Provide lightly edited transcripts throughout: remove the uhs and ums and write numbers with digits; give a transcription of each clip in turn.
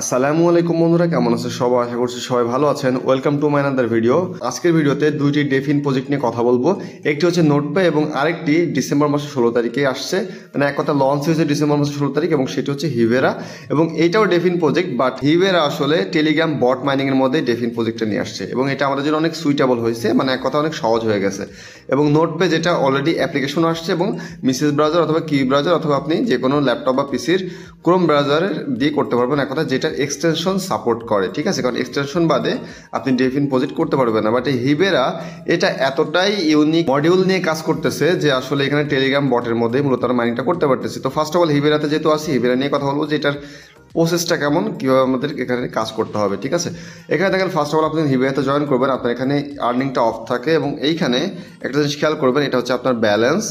আসসালামু আলাইকুম বন্ধুরা, কেমন আছেন সবাই? আশা করছি সবাই ভালো আছেন। Welcome to my another video. আজকের ভিডিওতে দুইটি ডেফিন প্রজেক্ট নিয়ে কথা বলবো। একটি হচ্ছে নোটপে এবং আরেকটি ডিসেম্বর মাসের 16 তারিখে আসছে, মানে এক কথা লঞ্চ হয়েছে ডিসেম্বর মাসের 16 তারিখ, এবং সেটি হচ্ছে হিভেরা। এবং এইটাও ডেফিন প্রজেক্ট, বাট হিভেরা আসলে টেলিগ্রাম বট মাইনিং এর মধ্যে ডেফিন প্রজেক্টটা নিয়ে আসছে এবং এটা আমাদের জন্য অনেক সুইটেবল হয়েছে, মানে এক কথা অনেক সহজ হয়ে গেছে। এবং নোটপে যেটা অলরেডি অ্যাপ্লিকেশন আসছে এবং মিসেস ব্রাউজার অথবা কি ব্রাউজার অথবা আপনি যে কোনো ল্যাপটপ বা পিসির ক্রোম ব্রাউজারের দিয়ে করতে পারবেন, এক কথা যেটা এক্সটেনশন সাপোর্ট করে, ঠিক আছে? কারণ এক্সটেনশন বাদে আপনি ডেফিন প্রজেক্ট করতে পারবেন না। বাট এই হিবেরা এটা এতটাই ইউনিক মডিউল নিয়ে কাজ করতেছে যে আসলে এখানে টেলিগ্রাম বটের মধ্যে মূলত মাইনিংটা করতে পারতেছি। তো ফার্স্ট অফ অল হিবেরাতে যেহেতু আসি, হিবেরা নিয়ে কথা বলবো যে এটার প্রসেসটা কেমন, কীভাবে আমাদের এখানে কাজ করতে হবে, ঠিক আছে? এখানে দেখেন ফার্স্ট অফ অল আপনি হিবেরাতে জয়েন করবেন, আপনার এখানে আর্নিংটা অফ থাকে এবং এইখানে একটা জিনিস খেয়াল করবেন, এটা হচ্ছে আপনার ব্যালেন্স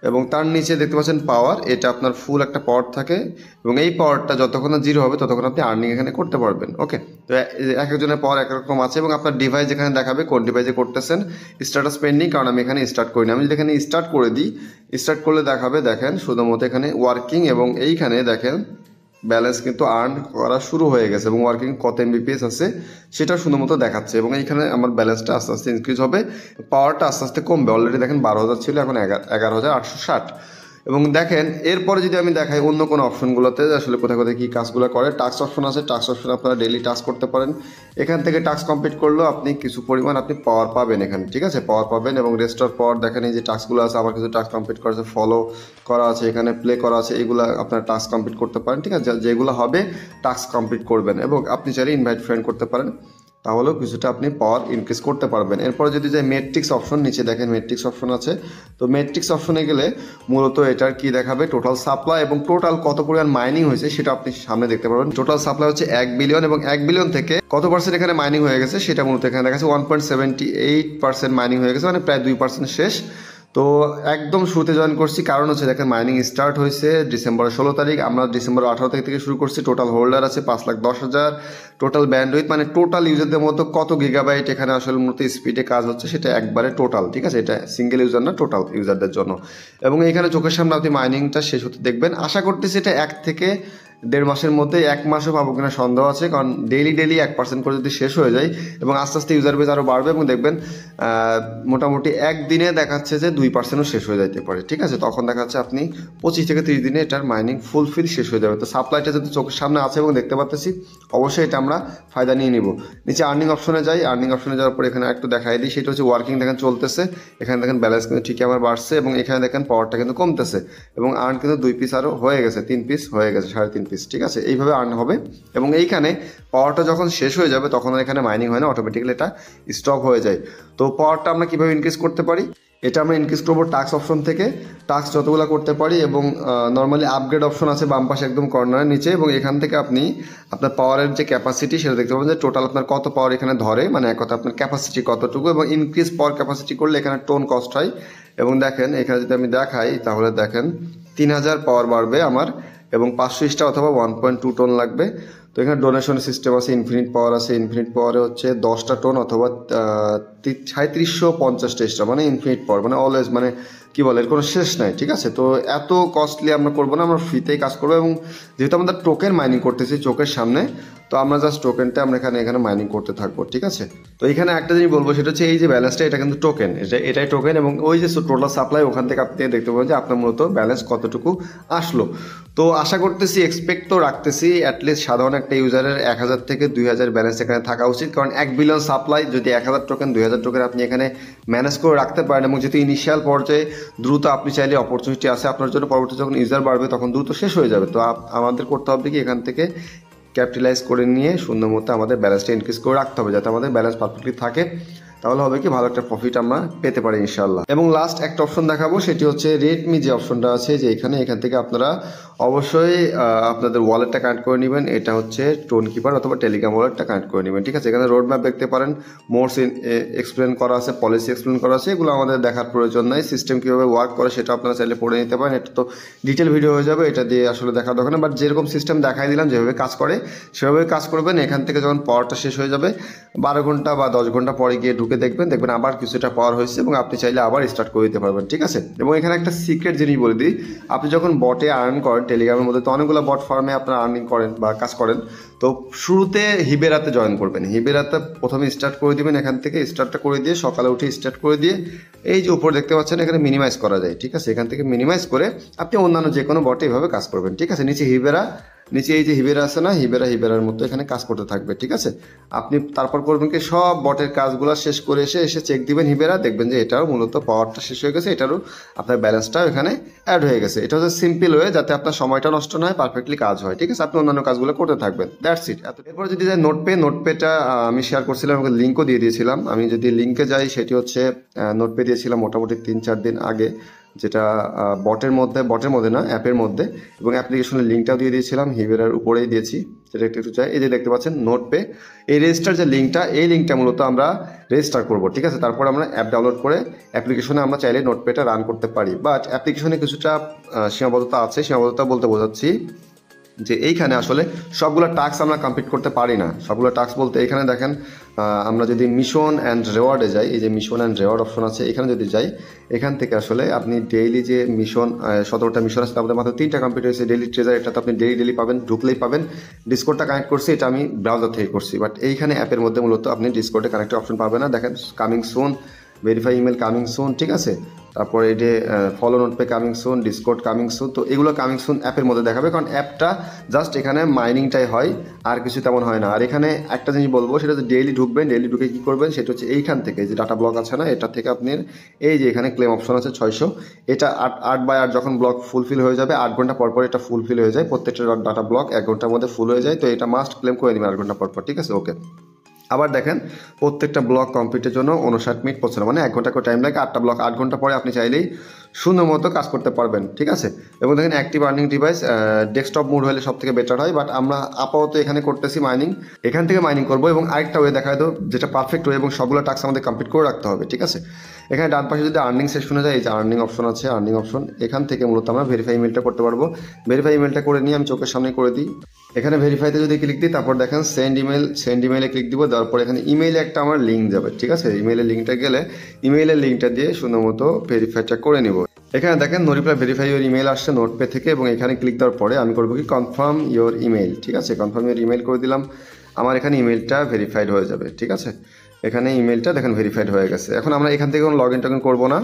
এবং তার নিচে দেখতে পাচ্ছেন পাওয়ার, এটা আপনার ফুল একটা পাওয়ার থাকে এবং এই পাওয়ারটা যতক্ষণ না জিরো হবে ততক্ষণ আপনি আর্নিং এখানে করতে পারবেন। ওকে, তো এক একজনের পাওয়ার এক রকম আছে এবং আপনার ডিভাইস এখানে দেখাবে কোন ডিভাইসে করতেছেন। স্ট্যাটাস পেন্ডিং, কারণ আমি এখানে স্টার্ট করিনি। আমি যদি এখানে স্টার্ট করে দিই, স্টার্ট করলে দেখাবে দেখেন শুধুমাত্র এখানে ওয়ার্কিং এবং এইখানে দেখেন ব্যালেন্স কিন্তু আর্ন করা শুরু হয়ে গেছে এবং ওয়ার্কিং কত এমবিপিএস আছে সেটা শুধুমাত্র দেখাচ্ছে এবং এইখানে আমার ব্যালেন্সটা আস্তে আস্তে ইনক্রিজ হবে, পাওয়ারটা আস্তে আস্তে কমবে। অলরেডি দেখেন 12,000 ছিল, এখন 11,860। এবং দেখেন এরপরে যদি আমি দেখাই অন্য কোনো অপশনগুলোতে আসলে কোথায় কোথায় কী কাজগুলো করে, টাস্ক অপশন আছে। টাস্ক অপশন আপনারা ডেলি টাস্ক করতে পারেন, এখান থেকে টাস্ক কমপ্লিট করলেও আপনি কিছু পরিমাণ আপনি পাওয়ার পাবেন এখানে, ঠিক আছে? পাওয়ার পাবেন এবং রেস্টোর পাওয়ার দেখেন এই যে টাস্কগুলো আছে, আমার কিছু টাস্ক কমপ্লিট করা আছে, ফলো করা আছে, এখানে প্লে করা আছে, এগুলো আপনার টাস্ক কমপ্লিট করতে পারেন, ঠিক আছে? যেগুলো হবে টাস্ক কমপ্লিট করবেন এবং আপনি চাইলে ইনভাইট ফ্রেন্ড করতে পারেন, তাহলেও কিছুটা আপনি পাওয়ার ইনক্রিজ করতে পারবেন। এরপরে যদি যাই মেট্রিক্স অপশন, নিচে দেখেন মেট্রিক্স অপশন আছে। তো মেট্রিক্স অপশনে গেলে মূলত এটার কি দেখাবে, টোটাল সাপ্লাই এবং টোটাল কত পরিমাণ মাইনিং হয়েছে সেটা আপনি সামনে দেখতে পারবেন। টোটাল সাপ্লাই হচ্ছে 1 বিলিয়ন এবং 1 বিলিয়ন থেকে কত পার্সেন্ট এখানে মাইনিং হয়ে গেছে সেটা মূলত এখানে দেখাচ্ছে 1.78% মাইনিং হয়ে গেছে, মানে প্রায় 2% শেষ। তো একদম শুরুতে জয়েন করছি, কারণ হচ্ছে দেখেন মাইনিং স্টার্ট হয়েছে ডিসেম্বরের 16 তারিখ, আমরা ডিসেম্বর 18 তারিখ থেকে শুরু করছি। টোটাল হোল্ডার আছে 5,10,000, টোটাল ব্যান্ডউইথ মানে টোটাল ইউজারদের মতো কত গিগাবাইট এখানে আসলে মূলত স্পিডে কাজ হচ্ছে সেটা একবারে টোটাল, ঠিক আছে? এটা সিঙ্গেল ইউজার না, টোটাল ইউজারদের জন্য। এবং এখানে চোখের সামনে আপনি মাইনিংটা শেষ হতে দেখবেন। আশা করতেছি এটা 1 থেকে 1.5 মাসের মধ্যে, 1 মাসও পাবো কিনা সন্দেহ আছে, কারণ ডেইলি 1% করে যদি শেষ হয়ে যায় এবং আস্তে আস্তে ইউজার বেস আরও বাড়বে এবং দেখবেন মোটামুটি একদিনে দেখাচ্ছে যে 2%ও শেষ হয়ে যাইতে পারে, ঠিক আছে? তখন দেখাচ্ছে আপনি 25 থেকে 30 দিনে এটার মাইনিং ফুলফিল শেষ হয়ে যাবে। তো সাপ্লাইটা যদি চোখের সামনে আছে এবং দেখতে পাচ্ছি, অবশ্যই এটা আমরা ফায়দা নিয়ে নিব। নিচে আর্নিং অপশনে যাই, আর্নিং অপশনে যাওয়ার পর এখানে একটু দেখাই দিই, সেটা হচ্ছে ওয়ার্কিং দেখেন চলতেছে। এখানে দেখেন ব্যালেন্স কিন্তু ঠিকই আমার বাড়ছে এবং এখানে দেখেন পাওয়ারটা কিন্তু কমতেছে এবং আর্ন কিন্তু 2 পিস আরও হয়ে গেছে, 3 পিস হয়ে গেছে, 3.5 পিস, ঠিক আছে? এইভাবে আর্ন হবে এবং এইখানে পাওয়ারটা যখন শেষ হয়ে যাবে তখন আর এখানে মাইনিং হয় না, অটোমেটিক্যালি এটা স্টপ হয়ে যায়। তো পাওয়ারটা আমরা কীভাবে ইনক্রিজ করতে পারি, এটা আমরা ইনক্রিজ করবো টাস্ক অপশন থেকে। টাস্ক যতগুলো করতে পারি এবং নর্মালি আপগ্রেড অপশন আছে বাম পাশে একদম কর্নারের নিচে, এবং এখান থেকে আপনি আপনার পাওয়ারের যে ক্যাপাসিটি সেটা দেখতে পাবেন যে টোটাল আপনার কত পাওয়ার এখানে ধরে, মানে এক কথা আপনার ক্যাপাসিটি কতটুকু, এবং ইনক্রিজ পাওয়ার ক্যাপাসিটি করলে এখানে টোন কস্ট হয়। এবং দেখেন এখানে যদি আমি দেখাই তাহলে দেখেন 3,000 পাওয়ার বাড়বে আমার এবং 500 স্টার অথবা 1.2 টোন লাগবে। তো এখানে ডোনেশন সিস্টেম আছে, ইনফিনিট পাওয়ার আছে, ইনফিনিট পাওয়ারে হচ্ছে 10টা টোন অথবা 3750 স্টার, মানে ইনফিনিট পাওয়ার, মানে অলওয়েজ, মানে কি বলে এর কোনো শেষ নাই, ঠিক আছে? তো এত কস্টলি আমরা করবো না, আমরা ফ্রিতেই কাজ করবো এবং যেহেতু আমাদের টোকেন মাইনিং করতেছি চোখের সামনে, তো আমরা জাস্ট টোকেনটা আমরা এখানে মাইনিং করতে থাকবো, ঠিক আছে? তো এখানে একটা জিনিস বলবো, সেটা হচ্ছে এই যে ব্যালেন্সটা এটা কিন্তু টোকেন, এটাই টোকেন এবং ওই যে টোটাল সাপ্লাই ওখান থেকে আপনি দেখতে পাবেন যে আপনার মূলত ব্যালেন্স কতটুকু আসলো। তো আশা করতেছি, এক্সপেক্ট তো রাখতেছি অ্যাটলিস্ট সাধারণ একটা ইউজারের 1,000 থেকে 2,000 ব্যালেন্স এখানে থাকা উচিত, কারণ 1 বিলিয়ন সাপ্লাই যদি 1,000 টোকেন 2,000 টোকেন আপনি এখানে ম্যানেজ করে রাখতে পারেন এবং যেহেতু ইনিশিয়াল পর্যায়ে দ্রুত আপনি চাইলে অপরচুনিটি আছে আপনার জন্য, পরবর্তী যখন ইউজার বাড়বে তখন দ্রুত শেষ হয়ে যাবে। তো আমাদের করতে হবে কি, এখান থেকে ক্যাপিটালাইজ করে নিয়ে সুন্দর মতো আমাদের ব্যালেন্সটা ইনক্রিজ করে রাখতে হবে যাতে আমাদের ব্যালেন্স পারফেক্টলি থাকে, তাহলে হবে কি ভালো একটা প্রফিট আমরা পেতে পারি ইনশাল্লাহ। এবং লাস্ট একটা অপশন দেখাবো, সেটি হচ্ছে রেডমি যে অপশনটা আছে, যে এখান থেকে আপনারা অবশ্যই আপনাদের ওয়ালেটটা কানেক্ট করে নেবেন। এটা হচ্ছে টোন কিপার অথবা টেলিগ্রাম ওয়ালেটটা কানেক্ট করে নেবেন, ঠিক আছে? এখানে রোড ম্যাপ দেখতে পারেন, মোডস এক্সপ্লেন করা আছে, পলিসি এক্সপ্লেন করা আছে, এগুলো আমাদের দেখার প্রয়োজন নাই। সিস্টেম কীভাবে ওয়ার্ক করে সেটা আপনারা চাইলে পড়ে নিতে পারেন, এটা তো ডিটেল ভিডিও হয়ে যাবে, এটা দিয়ে আসলে দেখার দরকার না। বাট যেরকম সিস্টেম দেখাই দিলাম যেভাবে কাজ করে সেভাবে কাজ করবেন। এখান থেকে যখন পাওয়ারটা শেষ হয়ে যাবে 12 ঘন্টা বা 10 ঘন্টা পরে গিয়ে ঢুকে টিপে দেখবেন আবার কিছুটা পাওয়ার হয়েছে এবং আপনি চাইলে আবার স্টার্ট করে দিতে পারবেন, ঠিক আছে। এবং এখানে একটা সিক্রেট জিনিস বলে দিই, আপনি যখন বটে আর্ন করেন টেলিগ্রামের মধ্যে, তো অনেকগুলো বট ফার্মে আপনারা আর্নিং করেন বা কাজ করেন, তো শুরুতে হিবেরাতে জয়েন করবেন। হিবেরাতে প্রথমে স্টার্ট করে দিবেন, এখান থেকে স্টার্টটা করে দিয়ে সকালে উঠে স্টার্ট করে দিয়ে এই যে উপর দেখতে পাচ্ছেন এখানে মিনিমাইজ করা যায়, ঠিক আছে। এখান থেকে মিনিমাইজ করে আপনি অন্যান্য যে কোনো বটে এভাবে কাজ করবেন, ঠিক আছে। নিচে এই যে হিবেরা আছে না, হিবেরার মতো এখানে কাজ করতে থাকবে, ঠিক আছে। আপনি তারপর করবেন কি, সব বটের কাজগুলো শেষ করে এসে চেক দিবেন হিবেরা, দেখবেন যে এটাও মূলত পাওয়ারটা শেষ হয়ে গেছে, এটারও আপনার ব্যালেন্সটাও এখানে অ্যাড হয়ে গেছে। এটা হচ্ছে সিম্পল ওয়ে, যাতে আপনার সময়টা নষ্ট না হয়, পারফেক্টলি কাজ হয়, ঠিক আছে। আপনি অন্যান্য কাজগুলো করতে থাকবেন, দ্যাটস ইট। এরপর যদি যাই নোটপেটা আমি শেয়ার করছিলাম, আমাকে লিঙ্কও দিয়ে দিয়েছিলাম। আমি যদি লিঙ্কে যাই, সেটি হচ্ছে নোটপে দিয়েছিলাম মোটামুটি 3-4 দিন আগে, যেটা বটের মধ্যে না, অ্যাপের মধ্যে, এবং অ্যাপ্লিকেশনের লিঙ্কটাও দিয়ে দিয়েছিলাম, হিবেরার উপরেই দিয়েছি। সেটা একটু চাই, এই যে দেখতে পাচ্ছেন নোটপে, এই রেজিস্টার যে লিঙ্কটা, এই লিঙ্কটা মূলত আমরা রেজিস্টার করবো, ঠিক আছে। তারপর আমরা অ্যাপ ডাউনলোড করে অ্যাপ্লিকেশনে আমরা চাইলে নোটপেটা রান করতে পারি, বাট অ্যাপ্লিকেশনে কিছুটা সীমাবদ্ধতা আছে। সীমাবদ্ধতা বলতে বোঝাচ্ছি যে এইখানে আসলে সবগুলো টাস্ক আমরা কমপ্লিট করতে পারি না। সবগুলো টাস্ক বলতে এখানে দেখেন, আমরা যদি মিশন অ্যান্ড রেওয়ার্ডে যাই, এই যে মিশন অ্যান্ড রেওয়ার্ড অপশন আছে, এখানে যদি যাই, এখান থেকে আসলে আপনি ডেইলি যে মিশন 17টা মিশন আছে, তার মধ্যে মাত্র 3টা কমপ্লিট হয়েছে। ডেইলি ট্রেজার, এটা তো আপনি ডেইলি পাবেন, ঢুকলেই পাবেন। ডিসকর্ডটা কানেক্ট করছি, এটা আমি ব্রাউজার থেকে করছি, বাট এইখানে অ্যাপের মধ্যে মূলত আপনি ডিসকর্ডে কানেক্টের অপশন পাবেন না। দেখেন coming soon, verify email coming soon, ঠিক আছে। তারপরে এই যে ফলো নোটপে coming soon, Discord coming soon, তো এগুলো কামিং সুন অ্যাপের মধ্যে দেখাবে, কারণ অ্যাপটা জাস্ট এখানে মাইনিংটাই হয়, আর কিছু তেমন হয় না। আর এখানে একটা জিনিস বলবো, সেটা হচ্ছে ডেইলি ঢুকবেন, ডেইলি ঢুকে কী করবেন, সেটা হচ্ছে এইখান থেকে যে ডাটা ব্লক আছে না, এটা থেকে আপনি এই যে এখানে ক্লেম অপশন আছে 600, এটা 8/8 যখন ব্লক ফুলফিল হয়ে যাবে, 8 ঘন্টা পর এটা ফুলফিল হয়ে যায়, প্রত্যেকটা ডাটা ব্লক 1 ঘন্টার মধ্যে ফুল হয়ে যায়, তো এটা মাস্ট ক্লেম করে নেবেন 8 ঘন্টা পর, ঠিক আছে। ওকে, আবার দেখেন প্রত্যেকটা ব্লক কমপ্লিটের জন্য 59 মিনিট পড়ছে না, মানে 1 ঘন্টা করে টাইম লাগে। 8টা ব্লক 8 ঘন্টা পরে আপনি চাইলেই সুন্দর মতো কাজ করতে পারবেন, ঠিক আছে। এবং দেখেন active earning device desktop mode হলে সব থেকে বেটার হয়, বাট আমরা আপাতত এখানে করতেছি মাইনিং, এখান থেকে মাইনিং করবো। এবং আরেকটা ওয়ে দেখায় দেবো, যেটা পারফেক্ট ওয়ে এবং সবগুলো টাস্ক আমাদের কমপ্লিট করে রাখতে হবে, ঠিক আছে। এখানে ডান পাশে যদি আর্নিং সেকশনে যায়, এই যে আর্নিং অপশন আছে, আর্নিং অপশন, এখান থেকে মূলত আমরা ভেরিফাই ইমেলটা করতে পারবো। ভেরিফাই ইমেলটা করে নিয়ে আমি চোখের সামনে করে দিই। এখানে ভেরিফাইতে যদি ক্লিক দিই, তারপর দেখেন সেন্ড ইমেলে ক্লিক দিব, দেওয়ার পর এখানে ইমেইলে একটা আমার লিঙ্ক যাবে, ঠিক আছে। ইমেইলের লিঙ্কটা গেলে ইমেইলের লিঙ্কটা দিয়ে সুন্দর মতো ভেরিফাইটা করে নিব। এখানে দেখেন no reply verify your email আসছে নোটপে থেকে, এবং এখানে ক্লিক দেওয়ার পরে আমি করবো কি, কনফার্ম ইউর ইমেল, ঠিক আছে। কনফার্ম ইউর ইমেল করে দিলাম, আমার এখানে ইমেলটা ভেরিফাইড হয়ে যাবে, ঠিক আছে। এখানে ইমেলটা দেখেন ভেরিফাইড হয়ে গেছে। এখন আমরা এখান থেকে কোনো লগ ইন টগিন করবো না,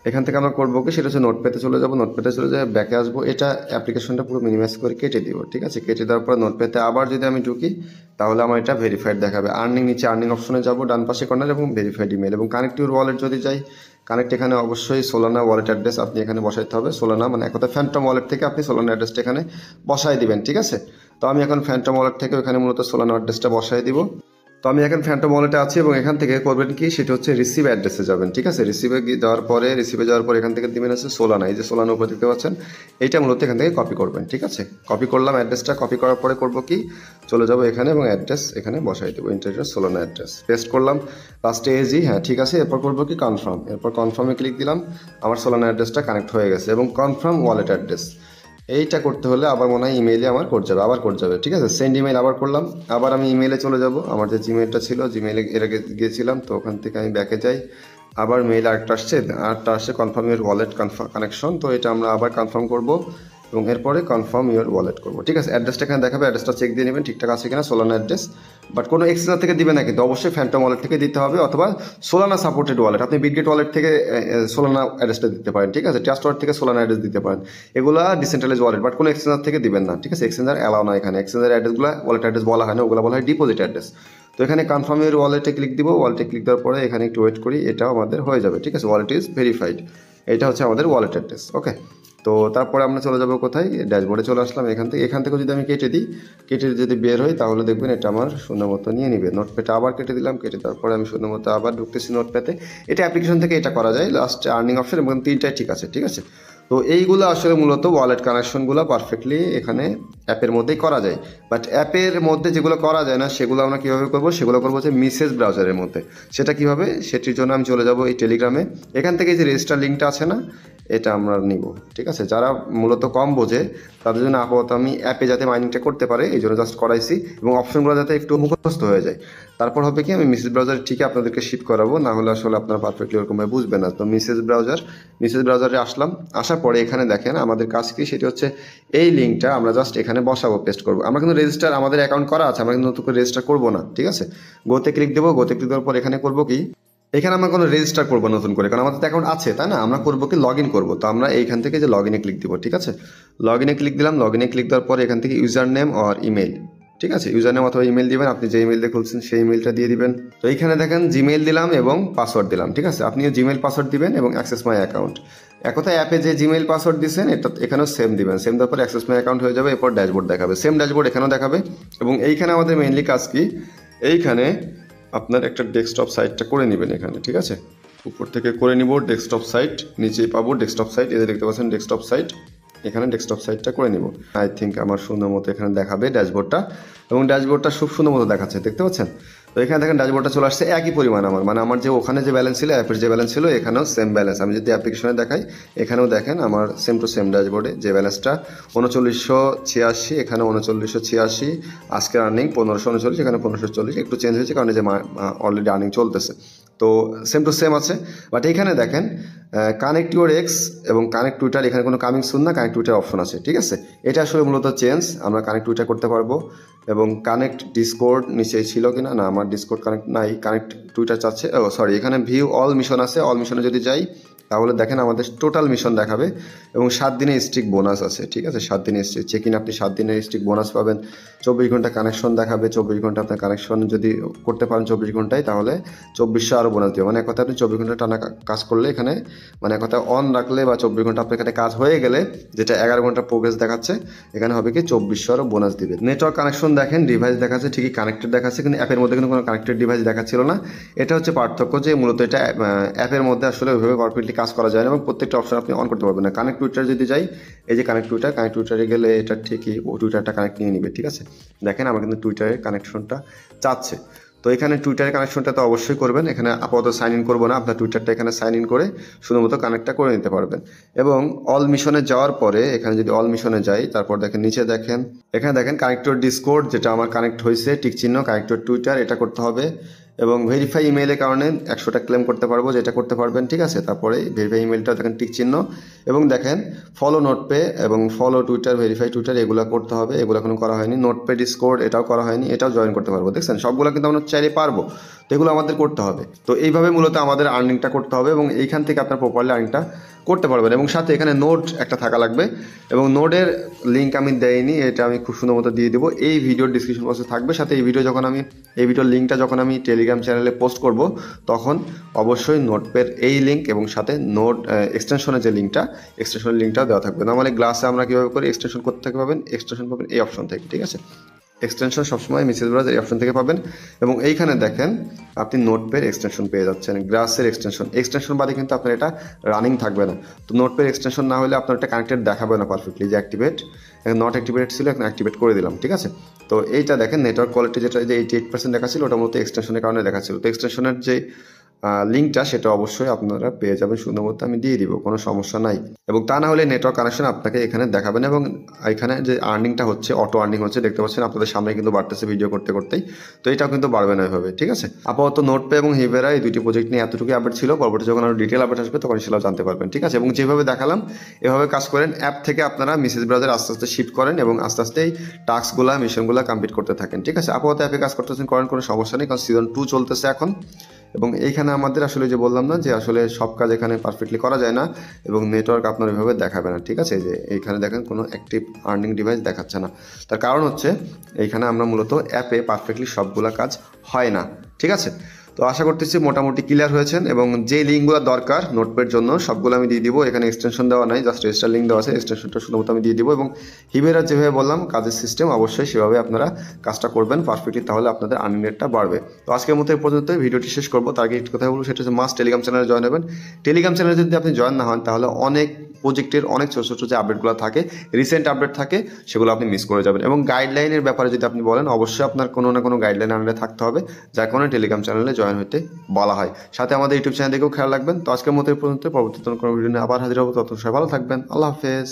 এখান থেকে আমরা করবো কি, সেটা হচ্ছে নোটপ্যাডে চলে যাবো, নোটপ্যাডে চলে যাবে, ব্যাকে আসবো, এটা অ্যাপ্লিকেশনটা পুরো মিনিমাইজ করে কেটে দিব, ঠিক আছে। কেটে দেওয়ার পর নোটপ্যাডে আবার যদি আমি ঢুকি, তাহলে আমার এটা ভেরিফাইড দেখাবে। আর্নিং, নিচে আর্নিং অপশনে যাবো ডান পাশে কর্নার, এবং ভেরিফাইড ইমেল এবং কানেক্ট ইউর ওয়ালেট যদি যাই, কানেক্ট এখানে অবশ্যই সোলানা ওয়ালেট অ্যাড্রেস আপনি এখানে বসাইতে হবে। সোলানা মানে এক কথা ফ্যান্টম ওয়ালেট থেকে আপনি সোলানা অ্যাড্রেসটা এখানে বসাই দিবেন, ঠিক আছে। তো আমি এখন ফ্যান্টম ওয়ালেট থেকে এখানে মূলত সোলানা অ্যাড্রেসটা বসাই দিব। তো আমি এখন ফ্যান্টম ওয়ালেটে আছি, এবং এখান থেকে করবেন কি, সেটা হচ্ছে রিসিভ অ্যাড্রেসে যাবেন, ঠিক আছে। রিসিভে যাওয়ার পরে এখান থেকে দিবেন হচ্ছে সোলানা, এই যে সোলানা উপরে দেখতে পাচ্ছেন, এইটা মূলত এখান থেকে কপি করবেন, ঠিক আছে। কপি করলাম অ্যাড্রেসটা, কপি করার পরে করবো কি, চলে যাবো এখানে এবং অ্যাড্রেস এখানে বসাই দেবো, ইন্টারনেট সোলানা অ্যাড্রেস পেস্ট করলাম, লাস্টে এজি, হ্যাঁ ঠিক আছে। এরপর করবো কি, কনফার্ম, এরপর কনফার্মে ক্লিক দিলাম, আমার সোলানা অ্যাড্রেসটা কানেক্ট হয়ে গেছে। এবং কনফার্ম ওয়ালেট অ্যাড্রেস, এইটা করতে হলে আবার মনে হয় ইমেইলে আমার করতে যাবে, ঠিক আছে। সেন্ড ইমেইল আবার করলাম, আবার আমি ইমেইলে চলে যাব, আমার যে জিমেইলটা ছিল, জিমেইলে এর আগে গিয়েছিলাম, তো ওখান থেকে আমি ব্যাকে যাই, আবার মেইল আরেকটা আসছে কনফার্ম ইউর ওয়ালেট কানেকশন, তো এটা আমরা আবার কনফার্ম করব, এবং এরপরে কনফার্ম ইউর ওয়ালেট করবো, ঠিক আছে। অ্যাড্রেসটা এখানে দেখাবে, অ্যাড্রেসটা চেক দিয়ে নেবেন ঠিকঠাক আছে কিনা, সোলানা অ্যাড্রেস, বাট কোনো এক্সচেঞ্জার থেকে দিবে না কিন্তু, অবশ্যই ফ্যান্টম ওয়ালেট থেকে দিতে হবে, অথবা সোলানা সাপোর্টেড ওয়ালেট, আপনি বিটগেট ওয়ালেট থেকে সোলানা অ্যাড্রেসটা দিতে পারেন, ঠিক আছে। ট্রাস্ট ওয়ালেট থেকে সোলানা অ্যাড্রেস দিতে পারেন, এগুলা ডিসেন্ট্রালাইজ ওয়ালেট, বাট কোনো এক্সচেঞ্জার থেকে দিবেন না, ঠিক আছে। এক্সচেঞ্জার অ্যালাউ না এখানে, এক্সচেঞ্জার অ্যাড্রেসগুলো ওয়ালেট অ্যাড্রেস বলা হয় না, ওগুলো বলা হয় ডিপোজিট অ্যাড্রেস। তো এখানে কনফার্ম ইউর ওয়ালেটে ক্লিক দিব, ওয়ালেটে ক্লিক দেওয়ার পরে এখানে একটু ওয়েট করি, এটাও আমাদের হয়ে যাবে, ঠিক আছে। ওয়ালেট ইজ ভেরিফাইড, এটা হচ্ছে আমাদের ওয়ালেট অ্যাড্রেস, ওকে। তো তারপরে আমরা চলে যাবো কোথায়, ড্যাশবোর্ডে চলে আসলাম। এখান থেকে যদি আমি কেটে দিই, কেটে যদি বের হই, তাহলে দেখবেন এটা আমার সুন্দর মতো নিয়ে নিবে। নোটপ্যাডে আবার কেটে দিলাম, কেটে দেওয়ার পরে আমি সুন্দর মতো আবার ঢুকতেছি নোটপ্যাডে, এটা অ্যাপ্লিকেশন থেকে এটা করা যায়, লাস্টে আর্নিং অপশন এবং 3টাই ঠিক আছে, ঠিক আছে। তো এইগুলো আসলে মূলত ওয়ালেট কানেকশনগুলো পারফেক্টলি এখানে অ্যাপের মধ্যেই করা যায়। বাট অ্যাপের মধ্যে যেগুলো করা যায় না সেগুলো আমরা কীভাবে করবো, সেগুলো করবো হচ্ছে মেসেজ ব্রাউজারের মধ্যে। সেটা কীভাবে, সেটির জন্য আমি চলে যাব এই টেলিগ্রামে। এখান থেকে যে রেজিস্টার লিঙ্কটা আছে না, এটা আমরা নিব, ঠিক আছে। যারা মূলত কম বোঝে তাদের জন্য আপাতত আমি অ্যাপে যাতে মাইনিংটা করতে পারে এই জন্য জাস্ট করাইছি, এবং অপশনগুলো যাতে একটু মুখস্থ হয়ে যায়। তারপর হবে কি, আমি মেসেজ ব্রাউজার ঠিকই আপনাদেরকে শিফট করাবো, না হলে আসলে আপনারা পারফেক্টলি ওরকমভাবে বুঝবেন না। তো মেসেজ ব্রাউজারে আসলাম, আসার পরে এখানে দেখেন আমাদের কাজ কি, সেটি হচ্ছে এই লিঙ্কটা আমরা জাস্ট এখানে বসাবো, পেস্ট করবো। আমরা কিন্তু রেজিস্টার আমাদের অ্যাকাউন্ট করা আছে, আমরা কিন্তু নতুন করে রেজিস্টার করবো না, ঠিক আছে। গোতে ক্লিক দেবো, গোতে ক্লিক দেওয়ার পর এখানে করবো কি, এখানে আমরা কোনো রেজিস্টার করবো নতুন করে, কারণ আমাদের অ্যাকাউন্ট আছে, তাই না। আমরা করবো কি, লগ ইন করবো। তো আমরা এইখান থেকে যে লগ ইনে ক্লিক দিব, ঠিক আছে। লগ ইনে ক্লিক দিলাম, লগ ইনে ক্লিক দেওয়ার পর এখান থেকে ইউজার নেম আর ইমেল, ঠিক আছে। ইউজার নেম অথবা ইমেল দিবেন, আপনি যে ইমেল দিয়ে খুলছেন সেই ইমেলটা দিয়ে দিবেন। তো এইখানে দেখেন জিমেইল দিলাম এবং পাসওয়ার্ড দিলাম, ঠিক আছে। আপনিও জিমেইল পাসওয়ার্ড দিবেন এবং অ্যাক্সেস মাই অ্যাকাউন্ট। এক কথায় অ্যাপে যে জিমেইল পাসওয়ার্ড দিচ্ছেন এটা এখানেও সেম দিবেন, সেম দেওয়ার পর অ্যাক্সেস মাই অ্যাকাউন্ট হয়ে যাবে। এরপর ড্যাশবোর্ড দেখাবে, সেম ড্যাশবোর্ড এখানেও দেখাবে। এবং এইখানে আমাদের মেইনলি কাজ কি, এইখানে আপনার একটা ডেস্কটপ সাইটটা করে নেবেন এখানে, ঠিক আছে। উপর থেকে করে নিব ডেস্কটপ সাইট, নিচেই পাবো ডেস্কটপ সাইট, এদের দেখতে পাচ্ছেন ডেস্কটপ সাইট। এখানে ডেস্কটপ সাইটটা করে নিব। আই থিঙ্ক আমার সুন্দর মতো এখানে দেখাবে ড্যাশবোর্ডটা, এবং ড্যাশবোর্ডটা খুব সুন্দর মতো দেখাচ্ছে, দেখতে পাচ্ছেন। তো এখানে দেখেন ড্যাশবোর্ডটা চলে আসছে একই পরিমাণ আমার, মানে আমার যে ওখানে যে ব্যালেন্স ছিল, অ্যাপের যে ব্যালেন্স ছিল, এখানেও সেম ব্যালেন্স। আমি যদি অ্যাপ্লিকেশনে দেখাই, এখানেও দেখেন আমার সেম টু সেম ড্যাশবোর্ডে যে ব্যালেন্সটা 3986, এখানে 3986, আজকের আর্নিং 1539, এখানে 1540, একটু চেঞ্জ হয়েছে কারণ যে অলরেডি আর্নিং চলতেছে। তো সেম টু সেম আছে। বাট এখানে দেখেন কানেক্ট ইউর এক্স এবং কানেক্ট টুইটার, এখানে কোনো কামিং সুন না, কানেক্ট টুইটার অপশন আছে, ঠিক আছে। এটা আসলে মূলত চেঞ্জ, আমরা কানেক্ট টুইটার করতে পারবো। এবং কানেক্ট ডিসকোর্ড নিচে ছিল কিনা, না আমার ডিসকোর্ড কানেক্ট নাই, কানেক্ট টুইটার চাচ্ছে। ও সরি, এখানে ভিউ অল মিশন আছে, অল মিশনে যদি যাই তাহলে দেখেন আমাদের টোটাল মিশন দেখাবে এবং 7 দিনের স্ট্রিক বোনাস আছে, ঠিক আছে। 7 দিনের স্ট্রিক চেক ইন, আপনি 7 দিনের স্ট্রিক বোনাস পাবেন। 24 ঘন্টা কানেকশন দেখাবে, 24 ঘন্টা আপনার কানেকশন যদি করতে পারেন 24 ঘন্টায়, তাহলে 2400 আরও বোনাস দেবে। মানে এক কথা আপনি 24 ঘন্টা টানা কাজ করলে এখানে, মানে এক কথা অন রাখলে বা 24 ঘন্টা আপনার এখানে কাজ হয়ে গেলে, যেটা 11 ঘন্টা প্রোগ্রেস দেখাচ্ছে, এখানে হবে কি 2400 আরও বোনাস দিবে। নেটওয়ার্ক কানেকশন দেখেন, ডিভাইস দেখাচ্ছে ঠিকই কানেক্টেড দেখাচ্ছে, কিন্তু অ্যাপের মধ্যে কিন্তু কোনো কানেক্টেড ডিভাইস দেখাচ্ছিল না। এটা হচ্ছে পার্থক্য, যে মূলত এটা অ্যাপের মধ্যে আসলে ওইভাবে পারফেক্টলি কাজ করা যায় না, এবং প্রত্যেকটা অপশন আপনি অন করতে পারবেন না। কানেক্ট টুইটার যদি যাই, এই যে কানেক্ট টুইটারে গেলে এটা ঠিকই ও টুইটারটা কানেক্ট নিয়ে নিবে, ঠিক আছে। দেখেন আমার কিন্তু টুইটারের কানেকশনটা চাচ্ছে। তো এখানে টুইটারের কানেকশনটা তো অবশ্যই করবেন। এখানে আপাতত সাইন ইন করবো না, আপনার টুইটারটা এখানে সাইন ইন করে শুধুমাত্র কানেক্টটা করে নিতে পারবেন। এবং অল মিশনে যাওয়ার পরে এখানে যদি অল মিশনে যাই, তারপর দেখেন নিচে দেখেন, এখানে দেখেন কানেক্টর ডিসকোর্ড, যেটা আমার কানেক্ট হয়েছে টিক চিহ্ন, কানেক্টর টুইটার এটা করতে হবে। এবং ভেরিফাই ইমেইলের কারণে 100টা ক্লেম করতে পারবো, যেটা করতে পারবেন, ঠিক আছে। তারপরে ভেরিফাই ইমেইলটা দেখেন টিক চিহ্ন, এবং দেখেন ফলো নোটপে এবং ফলো টুইটার, ভেরিফাই টুইটার, এগুলো করতে হবে। এগুলো এখনো করা হয়নি। নোটপে ডিসকোর্ড এটাও করা হয়নি, এটাও জয়েন করতে পারবো। দেখছেন সবগুলো কিন্তু আমরা চাইলে পারবো, তো এগুলো আমাদের করতে হবে। তো এইভাবে মূলত আমাদের আর্নিংটা করতে হবে, এবং এইখান থেকে আপনার প্রপারলি আর্নিংটা করতে পারবেন। এবং সাথে এখানে নোট একটা থাকা লাগবে, এবং নোটের লিঙ্ক আমি দেইনি, এটা আমি খুব সুন্দর মতো দিয়ে দেবো, এই ভিডিওর ডিসক্রিপশন বক্সে থাকবে। সাথে এই ভিডিওর লিঙ্কটা যখন আমি টেলিগ্রাম চ্যানেলে পোস্ট করব, তখন অবশ্যই নোটপের এই লিঙ্ক এবং সাথে নোট এক্সটেনশনের যে এক্সটেনশনের লিঙ্কটাও দেওয়া থাকবে। নর্মালি গ্লাসে আমরা কীভাবে করি, এক্সটেনশন করতে পাবেন, এক্সটেনশন পাবেন এই অপশন থেকে, ঠিক আছে। এক্সটেনশন সবসময় মেসেজ ব্রাউজার এই অপশন থেকে পাবেন। এবং এইখানে দেখেন আপনি নোটপের এক্সটেনশন পেয়ে যাচ্ছেন, গ্রাসের এক্সটেনশন বাদে কিন্তু আপনার এটা রানিং থাকবে না। তো নোটপের এক্সটেনশন না হলে আপনার এটা কানেক্টেড দেখাবে না পারফেক্টলি, যে অ্যাক্টিভেট, নট অ্যাক্টিভেটেড ছিল, এখন অ্যাক্টিভেট করে দিলাম, ঠিক আছে। তো এইটা দেখেন নেটওয়ার্ক কোয়ালিটি যেটা যে 88% দেখাচ্ছিল, ওটা মূলত এক্সটেনশনের কারণে দেখাচ্ছিল। তো এক্সটেনশনের যে লিঙ্কটা সেটা অবশ্যই আপনারা পেয়ে যাবেন সুন্দর মতো, আমি দিয়ে দিব, কোনো সমস্যা নাই। এবং তা না হলে নেটওয়ার্ক কানেকশন আপনাকে এখানে দেখাবেন। এবং এখানে যে আর্নিংটা হচ্ছে, অটো আর্নিং হচ্ছে, দেখতে পাচ্ছেন আপনাদের সামনে কিন্তু বাড়তেছে ভিডিও করতে করতেই। তো এটাও কিন্তু বাড়বে না এভাবে, ঠিক আছে। আপাতত নোটপে এবং হিভেরা এই দুইটি প্রজেক্ট নিয়ে এতটুকু আপডেট ছিল। পরবর্তী যখন আরও ডিটেল আপডেট আসবে তখন সেটাও জানতে পারবেন, ঠিক আছে। এবং যেভাবে দেখালাম এভাবে কাজ করেন। অ্যাপ থেকে আপনারা মেসেজ ব্রাউজার আস্তে আস্তে শিফট করেন এবং আস্তে আস্তে এই টাস্কগুলো মিশনগুলো কমপ্লিট করতে থাকেন, ঠিক আছে। আপাতত অ্যাপে কাজ করতেছেন, করেন, কোনো সমস্যা নেই, কারণ সিজন 2 চলতেছে এখন। এবং এইখানে আমাদের আসলে যে বললাম না, যে আসলে সব কাজ এখানে পারফেক্টলি করা যায় না, এবং নেটওয়ার্ক আপনার ওইভাবে দেখাবে না, ঠিক আছে। যে এইখানে দেখেন কোনো অ্যাক্টিভ আর্নিং ডিভাইস দেখাচ্ছে না, তার কারণ হচ্ছে এইখানে আমরা মূলত অ্যাপে পারফেক্টলি সবগুলা কাজ হয় না, ঠিক আছে। তো তো আশা করতেছি মোটামুটি ক্লিয়ার হয়েছেন, এবং যে লিঙ্কগুলো দরকার নোটপ্যাড জন্য সবগুলো আমি দিয়ে দিব। এখানে এক্সটেনশন দেওয়া নাই, জাস্ট রেজিস্টার লিঙ্ক দেওয়া আছে, এক্সটেনশনটা শুধুমাত্র আমি দিয়ে দিব। এবং হিবেরা যেভাবে বললাম কাজের সিস্টেম, অবশ্যই সেভাবে আপনারা কাজটা করবেন পারফেক্টলি, তাহলে আপনাদের আর্নিং রেটটা বাড়বে। তো আজকের মতো এই পর্যন্ত ভিডিওটি শেষ করবো। তার আগে একটু কথা বলবো, সেটা হচ্ছে মাস্ট টেলিগ্রাম চ্যানেলে জয়েন হবেন। টেলিগ্রাম চ্যানেলে যদি আপনি জয়েন না হন, তাহলে অনেক প্রজেক্টের অনেক ছোটো ছোটো যে আপডেটগুলো থাকে, রিসেন্ট আপডেট থাকে, সেগুলো আপনি মিস করে যাবেন। এবং গাইডলাইনের ব্যাপারে যদি আপনি বলেন, অবশ্যই আপনার কোনো না কোনো গাইডলাইন আন্ডারে থাকতে হবে, যার কারণে টেলিগ্রাম চ্যানেলে জয়েন হতে বলা হয়। সাথে আমাদের ইউটিউব চ্যানেল দিকেও খেয়াল রাখবেন। তো আজকের মতো এই পর্যন্ত, পরবর্তী কোনো ভিডিও নিয়ে আবার হাজির হবো। তত সবাই ভালো থাকবেন। আল্লাহ হাফেজ।